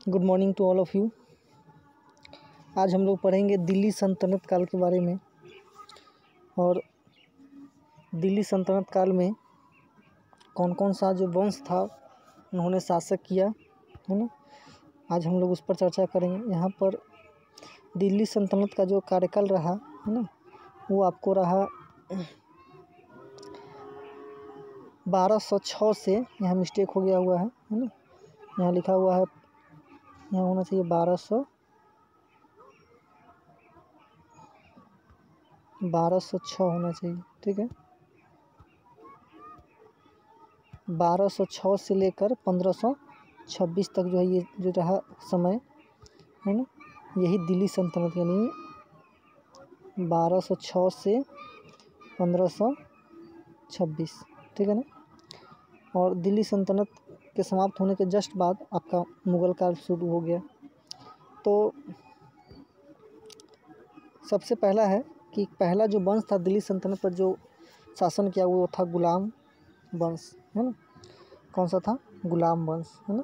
Good morning to all of you. आज हम लोग पढ़ेंगे दिल्ली सल्तनत काल के बारे में। और दिल्ली सल्तनत काल में कौन कौन सा जो वंश था उन्होंने शासक किया है ना, आज हम लोग उस पर चर्चा करेंगे। यहाँ पर दिल्ली सल्तनत का जो कार्यकाल रहा है ना, वो आपको रहा 1206 से। यहाँ मिस्टेक हो गया हुआ है ना, यहाँ लिखा हुआ है, यहाँ होना चाहिए 1206 होना चाहिए, ठीक है। 1206 से लेकर 1526 तक जो है ये जो रहा समय है ना, यही दिल्ली सल्तनत, यानी 1206 से 1526, ठीक है ना। और दिल्ली सल्तनत के समाप्त होने के जस्ट बाद आपका मुग़ल काल शुरू हो गया। तो सबसे पहला है कि पहला जो वंश था दिल्ली सल्तनत पर जो शासन किया वो था गुलाम वंश, है ना। कौन सा था? गुलाम वंश, है ना।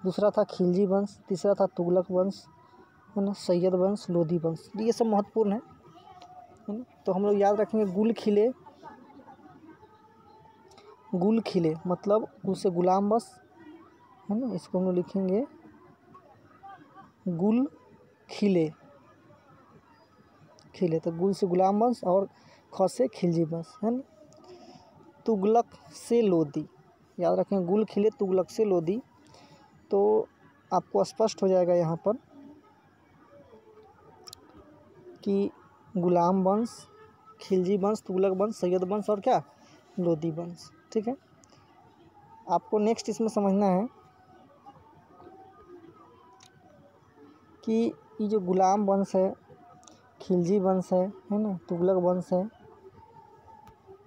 दूसरा था खिलजी वंश, तीसरा था तुगलक वंश, है ना, सैयद वंश, लोधी वंश। ये सब महत्वपूर्ण है ना। तो हम लोग याद रखेंगे गुल खिले मतलब उससे गुलाम वंश, है ना। इसको हम लोग लिखेंगे गुल खिले, तो गुल से गुलाम वंश और ख से खिलजी वंश, है ना। तुगलक से लोधी, याद रखें, गुल खिले तुगलक से लोधी। तो आपको स्पष्ट हो जाएगा यहाँ पर कि गुलाम वंश, खिलजी वंश, तुगलक वंश, सैयद वंश और क्या, लोधी वंश, ठीक है। आपको नेक्स्ट इसमें समझना है कि ये जो गुलाम वंश है, खिलजी वंश है ना, तुगलक वंश है।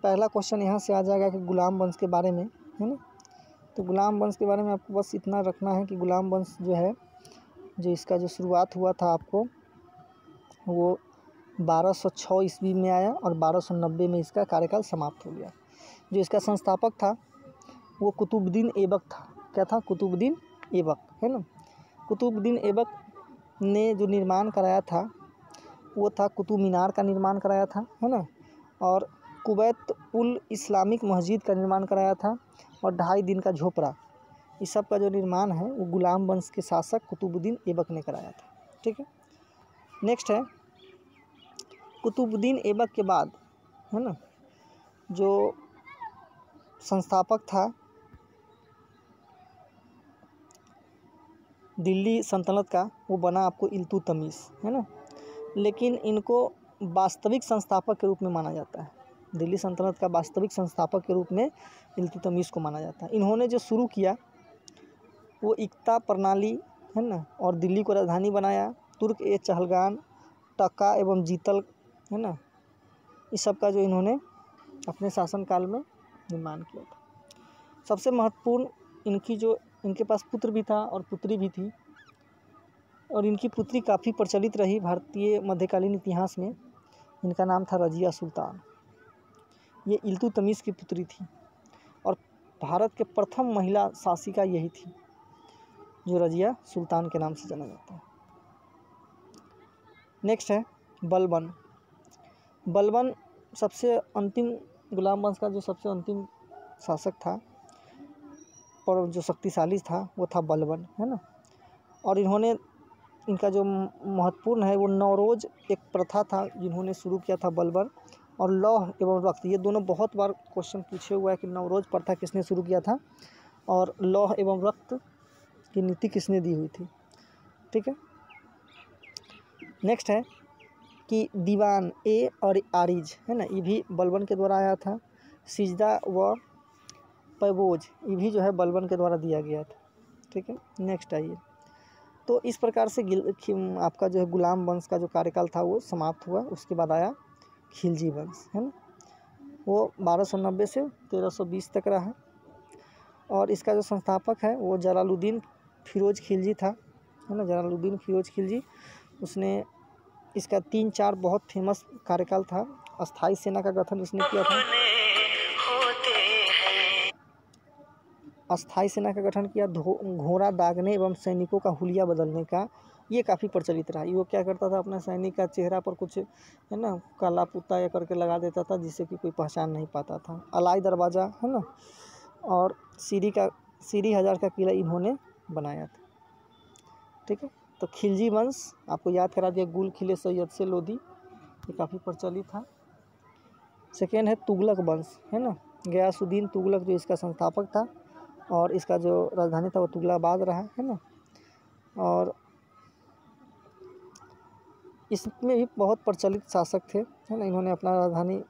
पहला क्वेश्चन यहाँ से आ जाएगा कि गुलाम वंश के बारे में, है ना। तो गुलाम वंश के बारे में आपको बस इतना रखना है कि गुलाम वंश जो है, जो इसका जो शुरुआत हुआ था आपको, वो 1206 ईस्वी में आया और 1290 में इसका कार्यकाल समाप्त हो गया। जो इसका संस्थापक था वो कुतुबुद्दीन ऐबक था। क्या था? कुतुबुद्दीन ऐबक, है ना। कुतुबुद्दीन ऐबक ने जो निर्माण कराया था वो था कुतुब मीनार का निर्माण कराया था, है ना। और कुवैत उल इस्लामिक मस्जिद का निर्माण कराया था और 2.5 दिन का झोपड़ा, इस सब का जो निर्माण है वो गुलाम वंश के शासक कुतुबुद्दीन ऐबक ने कराया था, ठीक है। नेक्स्ट है कुतुबुद्दीन ऐबक के बाद, है ना, जो संस्थापक था दिल्ली सल्तनत का, वो बना आपको इल्तुतमिश, है ना। लेकिन इनको वास्तविक संस्थापक के रूप में माना जाता है। दिल्ली सल्तनत का वास्तविक संस्थापक के रूप में इल्तुतमिश को माना जाता है। इन्होंने जो शुरू किया वो इक्ता प्रणाली, है ना, और दिल्ली को राजधानी बनाया। तुर्क ए चहलगान, टका एवं जीतल, है ना, इस सब का जो इन्होंने अपने शासनकाल में निर्माण किया था। सबसे महत्वपूर्ण इनके पास पुत्र भी था और पुत्री भी थी, और इनकी पुत्री काफ़ी प्रचलित रही भारतीय मध्यकालीन इतिहास में। इनका नाम था रजिया सुल्तान। ये इल्तुतमिश की पुत्री थी और भारत के प्रथम महिला शासिका यही थी, जो रजिया सुल्तान के नाम से जाना जाता है। नेक्स्ट है बलबन। बलबन सबसे अंतिम गुलाम वंश का जो सबसे अंतिम शासक था और जो शक्तिशाली था वो था बलबन, है ना। और इनका जो महत्वपूर्ण है वो नौरोज एक प्रथा था जिन्होंने शुरू किया था बलबन। और लौह एवं रक्त, ये दोनों बहुत बार क्वेश्चन पूछे हुआ है कि नौरोज प्रथा किसने शुरू किया था और लौह एवं रक्त की नीति किसने दी हुई थी, ठीक है। नेक्स्ट है कि दीवान ए और आरिज, है ना, ये भी बलबन के द्वारा आया था। सिजदा व पैबोज, ये भी जो है बलबन के द्वारा दिया गया था, ठीक है। नेक्स्ट आइए। तो इस प्रकार से आपका जो है गुलाम वंश का जो कार्यकाल था वो समाप्त हुआ। उसके बाद आया खिलजी वंश, है ना, वो 1290 से 1320 तक रहा। और इसका जो संस्थापक है वो जलालुद्दीन फिरोज खिलजी था, है ना, जलालुद्दीन फिरोज खिलजी। उसने इसका 3-4 बहुत फेमस कार्यकाल था। अस्थाई सेना का गठन इसने किया था। अस्थायी सेना का गठन किया, घोड़ा दागने एवं सैनिकों का हुलिया बदलने का ये काफ़ी प्रचलित रहा। ये वो क्या करता था, अपना सैनिक का चेहरा पर कुछ है ना काला पुता या करके लगा देता था, जिससे कि कोई पहचान नहीं पाता था। अलाई दरवाज़ा है ना, और सीरी हजार का किला इन्होंने बनाया था। ठीक है, तो खिलजी वंश आपको याद करा दिया, गुल खिले सैयद से लोधी, ये काफ़ी प्रचलित था। सेकेंड है तुगलक वंश, है ना, गयासुद्दीन तुगलक जो इसका संस्थापक था, और इसका जो राजधानी था वो तुगलाबाद रहा, है ना। और इसमें भी बहुत प्रचलित शासक थे, है ना। इन्होंने अपना राजधानी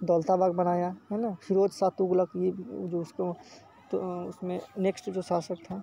दौलताबाग बनाया, है ना। फिरोज शाह तुगलक ये जो उसको तो उसमें नेक्स्ट जो शासक था